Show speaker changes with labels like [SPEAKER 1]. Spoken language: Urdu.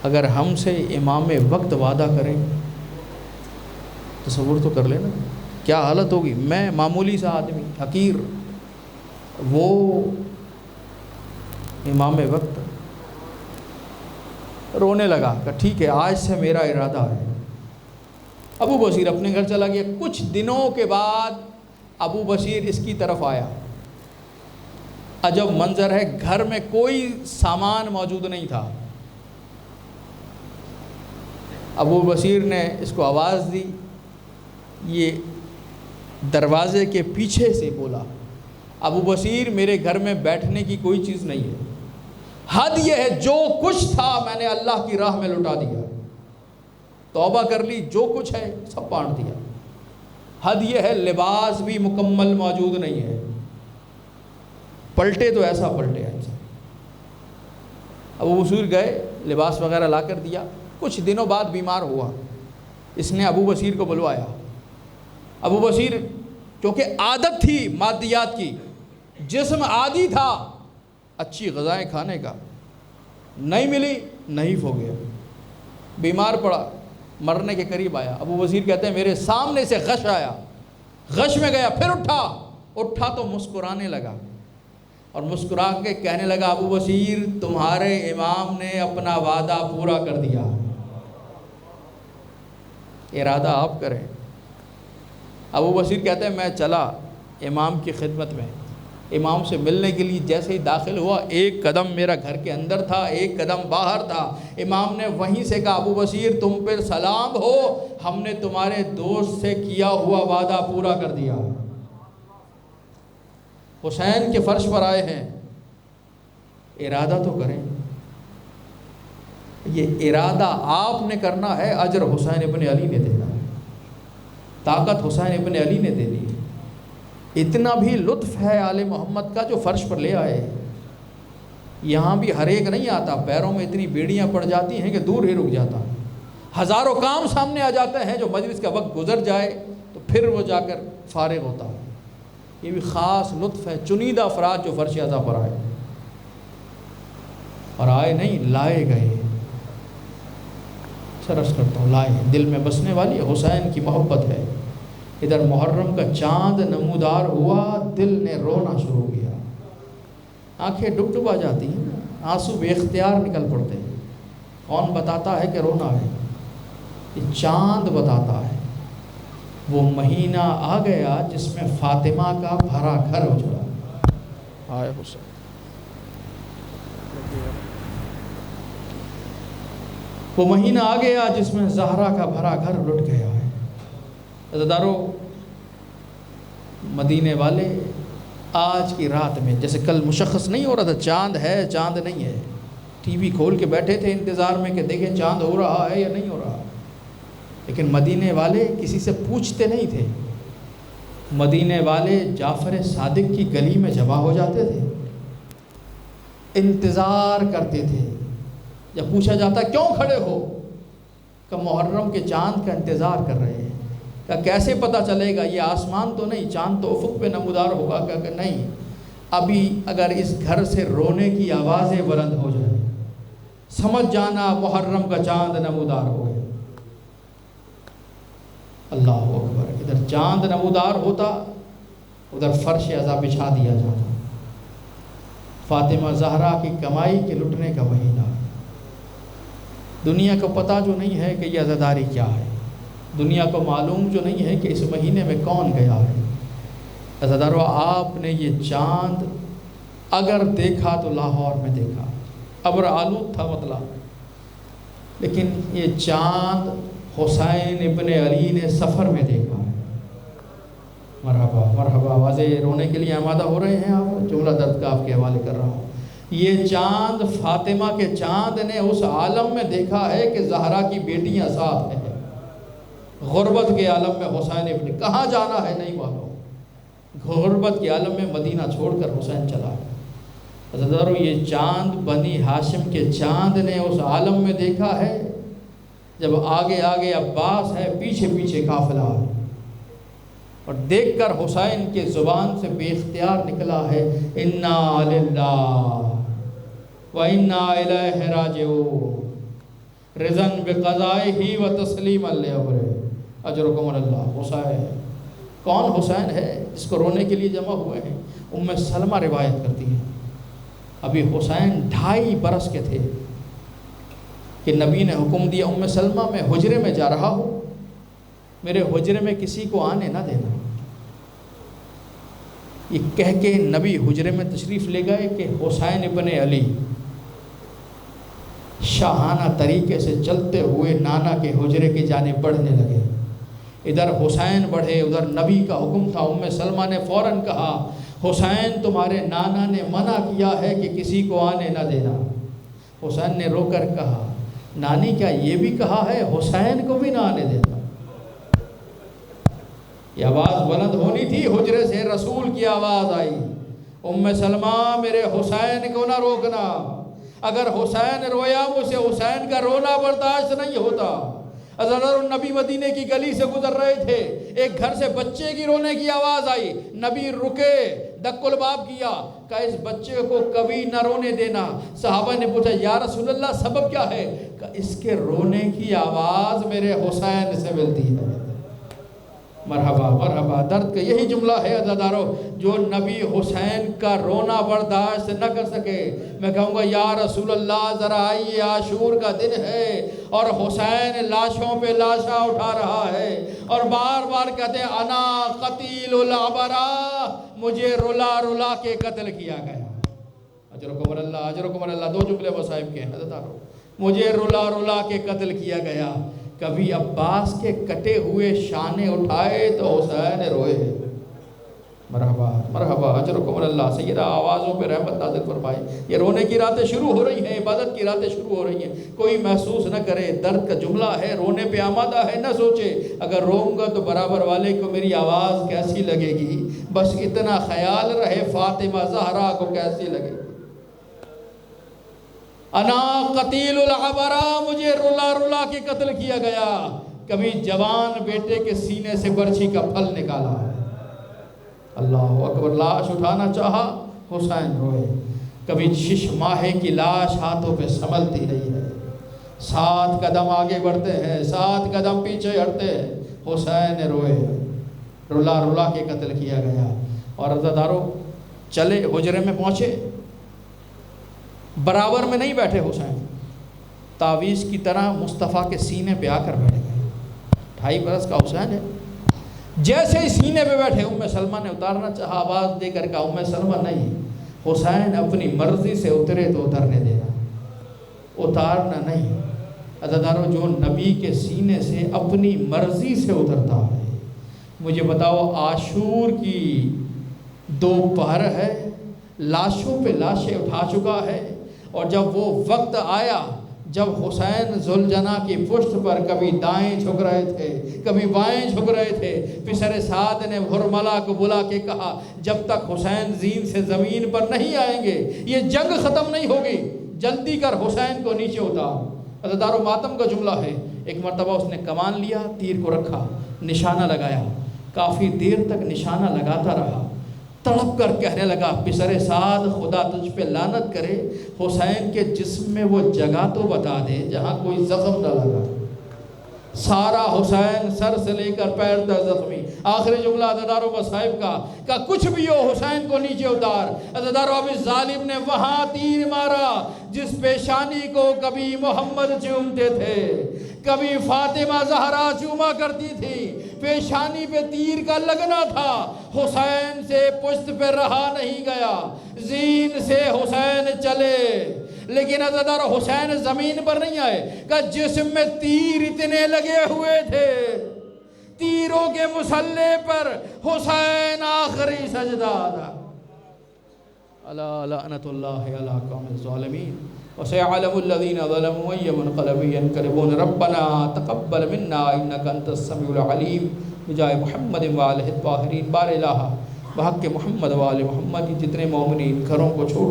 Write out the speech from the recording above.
[SPEAKER 1] اگر ہم سے امام وقت وعدہ کریں، تصور تو کر لینا کیا حالت ہوگی۔ میں معمولی سا آدمی حقیر، وہ امام وقت۔ رونے لگا کہ ٹھیک ہے آج سے میرا ارادہ ہے۔ ابو بصیر اپنے گھر چلا گیا۔ کچھ دنوں کے بعد ابو بصیر اس کی طرف آیا۔ عجب منظر ہے، گھر میں کوئی سامان موجود نہیں تھا۔ ابو بصیر نے اس کو آواز دی، یہ دروازے کے پیچھے سے بولا، ابو بصیر میرے گھر میں بیٹھنے کی کوئی چیز نہیں ہے، حد یہ ہے جو کچھ تھا میں نے اللہ کی راہ میں لٹا دیا، توبہ کر لی، جو کچھ ہے سب بانٹ دیا۔ حد یہ ہے لباس بھی مکمل موجود نہیں ہے، پلٹے تو ایسا پلٹے ایسا۔ ابو بصیر گئے، لباس وغیرہ لا کر دیا۔ کچھ دنوں بعد بیمار ہوا، اس نے ابو بصیر کو بلوایا۔ ابو بصیر کیونکہ عادت تھی مادیات کی، جسم عادی تھا اچھی غذائیں کھانے کا، نہیں ملی نحیف ہو گیا، بیمار پڑا، مرنے کے قریب آیا۔ ابو بصیر کہتے ہیں میرے سامنے سے غش آیا، غش میں گیا، پھر اٹھا تو مسکرانے لگا، اور مسکرا کے کہنے لگا ابو بصیر تمہارے امام نے اپنا وعدہ پورا کر دیا، ارادہ آپ کریں۔ ابو بصیر کہتے ہیں میں چلا امام کی خدمت میں، امام سے ملنے کے لیے جیسے ہی داخل ہوا، ایک قدم میرا گھر کے اندر تھا، ایک قدم باہر تھا۔ امام نے وہیں سے کہا ابو بصیر تم پر سلام ہو، ہم نے تمہارے دوست سے کیا ہوا وعدہ پورا کر دیا۔ حسین کے فرش پر آئے ہیں، ارادہ تو کریں۔ یہ ارادہ آپ نے کرنا ہے، اجر حسین ابن علی نے دینا ہے، طاقت حسین ابن علی نے دینی ہے۔ اتنا بھی لطف ہے آل محمد کا جو فرش پر لے آئے۔ یہاں بھی ہر ایک نہیں آتا، پیروں میں اتنی بیڑیاں پڑ جاتی ہیں کہ دور ہی رک جاتا، ہزاروں کام سامنے آ جاتے ہیں، جو مجلس کا وقت گزر جائے تو پھر وہ جا کر فارغ ہوتا ہے۔ یہ بھی خاص لطف ہے، چنیدہ افراد جو فرش اعظم پر آئے، اور آئے نہیں لائے گئے۔ سرس کرتا ہوں، لائے، دل میں بسنے والی حسین کی محبت ہے۔ ادھر محرم کا چاند نمودار ہوا، دل نے رونا شروع کیا، آنکھیں ڈب ڈب آ جاتی ہیں، آنسو بے اختیار نکل پڑتے ہیں۔ کون بتاتا ہے کہ رونا ہے؟ یہ چاند بتاتا ہے۔ وہ مہینہ آ گیا جس میں فاطمہ کا بھرا گھر اجڑا۔ آئے حسین، وہ مہینہ آ گیا جس میں زہرا کا بھرا گھر لٹ گیا ہے۔ عزیزدارو، مدینے والے آج کی رات میں، جیسے کل مشخص نہیں ہو رہا تھا چاند ہے چاند نہیں ہے، ٹی وی کھول کے بیٹھے تھے انتظار میں کہ دیکھیں چاند ہو رہا ہے یا نہیں ہو رہا، لیکن مدینے والے کسی سے پوچھتے نہیں تھے۔ مدینے والے جعفر صادق کی گلی میں جمع ہو جاتے تھے، انتظار کرتے تھے۔ جب پوچھا جاتا کیوں کھڑے ہو، کہ محرم کے چاند کا انتظار کر رہے ہیں۔ کہ کیسے پتہ چلے گا؟ یہ آسمان تو نہیں، چاند تو افق پہ نمودار ہوگا۔ کہ نہیں، ابھی اگر اس گھر سے رونے کی آوازیں بلند ہو جائیں، سمجھ جانا محرم کا چاند نمودار ہو گیا۔ اللہ اکبر، ادھر چاند نمودار ہوتا، ادھر فرش عزا بچھا دیا جاتا۔ فاطمہ زہرا کی کمائی کے لٹنے کا مہینہ، دنیا کو پتہ جو نہیں ہے کہ یہ عزاداری کیا ہے، دنیا کو معلوم جو نہیں ہے کہ اس مہینے میں کون گیا ہے۔ عزادارو، آپ نے یہ چاند اگر دیکھا تو لاہور میں دیکھا، ابر آلود تھا مطلب، لیکن یہ چاند حسین ابن علی نے سفر میں دیکھا ہے۔ مرحبا مرحبا، آوازیں رونے کے لیے آمادہ ہو رہے ہیں آپ؟ جملہ درد کا آپ کے حوالے کر رہا ہوں۔ یہ چاند فاطمہ کے چاند نے اس عالم میں دیکھا ہے کہ زہرا کی بیٹیاں ساتھ ہیں، غربت کے عالم میں حسین ابن، کہاں جانا ہے نہیں معلوم، غربت کے عالم میں مدینہ چھوڑ کر حسین چلا۔ عزیزارو، یہ چاند بنی ہاشم کے چاند نے اس عالم میں دیکھا ہے جب آگے آگے عباس ہے، پیچھے پیچھے قافلہ ہے، اور دیکھ کر حسین کے زبان سے بے اختیار نکلا ہے اِنَّا لِلَّهِ وَإِنَّا إِلَيْهِ رَاجِعُونَ۔ رضن بقضائہ و تسلیما لامرہ اجرکم اللہ۔ حسین کون حسین ہے جس کو رونے کے لیے جمع ہوئے ہیں؟ ام سلمہ روایت کرتی ہیں ابھی حسین 2.5 برس کے تھے کہ نبی نے حکم دیا ام سلمہ میں حجرے میں جا رہا ہوں، میرے حجرے میں کسی کو آنے نہ دینا۔ یہ کہہ کے نبی حجرے میں تشریف لے گئے کہ حسین ابن علی شاہانہ طریقے سے چلتے ہوئے نانا کے حجرے کی جانب بڑھنے لگے۔ ادھر حسین بڑھے، ادھر نبی کا حکم تھا۔ ام سلمہ نے فوراً کہا حسین تمہارے نانا نے منع کیا ہے کہ کسی کو آنے نہ دینا۔ حسین نے رو کر کہا نانی کیا یہ بھی کہا ہے حسین کو بھی نہ آنے دینا؟ یہ آواز بلند ہونی تھی، حجرے سے رسول کی آواز آئی ام سلمہ میرے حسین کو نہ روکنا، اگر حسین رویا مجھے حسین کا رونا برداشت نہیں ہوتا۔ حضرت نبی مدینے کی گلی سے گزر رہے تھے، ایک گھر سے بچے کی رونے کی آواز آئی، نبی رکے، دق الباب کیا، کہا اس بچے کو کبھی نہ رونے دینا۔ صحابہ نے پوچھا یا رسول اللہ سبب کیا ہے؟ کہا اس کے رونے کی آواز میرے حسین سے ملتی ہے۔ مرحبا مرحبا، درد کا یہی جملہ ہے عزیزانو، جو نبی حسین کا رونا برداشت نہ کر سکے۔ میں کہوں گا یا رسول اللہ ذرا آئیے، عاشور کا دن ہے اور حسین لاشوں پہ لاشاں اٹھا رہا ہے اور بار بار کہتے ہیں انا قتیل العبرا، مجھے رلا رلا کے قتل کیا گیا۔ اجرکم اللہ، اجرکم اللہ، 2 جملے مصائب کے ہیں عزیزانو، مجھے رلا رلا کے قتل کیا گیا۔ کبھی عباس کے کٹے ہوئے شانے اٹھائے تو حسین روئے۔ مرحبا مرحبا، اجرکم اللہ۔ سیدہ آوازوں پہ رحمت نازل فرمائے۔ یہ رونے کی راتیں شروع ہو رہی ہیں، عبادت کی راتیں شروع ہو رہی ہیں۔ کوئی محسوس نہ کرے، درد کا جملہ ہے، رونے پہ آمادہ ہے، نہ سوچے اگر روؤں گا تو برابر والے کو میری آواز کیسی لگے گی، بس اتنا خیال رہے فاطمہ زہرا کو کیسی لگے گی۔ انا قتیل العبرا، مجھے رلا رلا کے قتل کیا گیا۔ کبھی جوان بیٹے کے سینے سے برچھی کا پھل نکالا، اللہ اکبر، لاش اٹھانا چاہا، حسین روئے۔ کبھی 6 ماہے کی لاش ہاتھوں پہ سنبھلتی رہی ہے، 7 قدم آگے بڑھتے ہیں، 7 قدم پیچھے ہٹتے ہیں، حسین روئے، رلا رلا کے قتل کیا گیا۔ اور عزیزانو چلے حجرے میں پہنچے، برابر میں نہیں بیٹھے حسین، تعویذ کی طرح مصطفیٰ کے سینے پہ آ کر بیٹھ گئے۔ 2.5 برس کا حسین ہے، جیسے ہی سینے پہ بیٹھے ام سلمہ نے اتارنا چاہا، آواز دے کر کہا ام سلمہ نہیں، حسین اپنی مرضی سے اترے تو اترنے دینا، اتارنا نہیں۔ عزیزانو جو نبی کے سینے سے اپنی مرضی سے اترتا ہے، مجھے بتاؤ عاشور کی دوپہر ہے، لاشوں پہ لاشیں اٹھا چکا ہے، اور جب وہ وقت آیا جب حسین ذوالجناح کی پشت پر کبھی دائیں جھک رہے تھے کبھی بائیں جھک رہے تھے، پسر سعد نے حرملہ کو بلا کے کہا جب تک حسین زین سے زمین پر نہیں آئیں گے یہ جنگ ختم نہیں ہوگی، جلدی کر حسین کو نیچے اتار۔ عزیزانو ماتم کا جملہ ہے، ایک مرتبہ اس نے کمان لیا، تیر کو رکھا، نشانہ لگایا، کافی دیر تک نشانہ لگاتا رہا، تڑپ کر کہنے لگا پسر سعد خدا تجھ پہ لعنت کرے، حسین کے جسم میں وہ جگہ تو بتا دے جہاں کوئی زخم نہ لگا۔ سارا حسین سر سے لے کر پیر تک زخمی۔ آخری جملہ عزیزانو مصائب کا، کہ کچھ بھی ہو حسین کو نیچے اتار۔ عزیزانو اب اس ظالم نے وہاں تیر مارا جس پیشانی کو کبھی محمد چومتے تھے، کبھی فاطمہ زہرا چوما کرتی تھی، پیشانی پہ تیر کا لگنا تھا، حسین سے پشت پہ رہا نہیں گیا، زین سے حسین چلے، لیکن عزیزانو حسین زمین پر نہیں آئے، کہ جسم میں تیر اتنے لگے ہوئے تھے، تیروں کے مسلح پر حسین آخری سجدہ تھا۔ الا لعنت اللہ علی قوم الظالمین وسيعلم الذين ظلموا أي منقلب ينقلبون ربنا تقبل منا إنك أنت السميع العليم بجائے محمد وآلہ الطاہرین۔ بار الہ بحق محمد وآل محمد، جتنے مومنین گھروں کو چھوڑ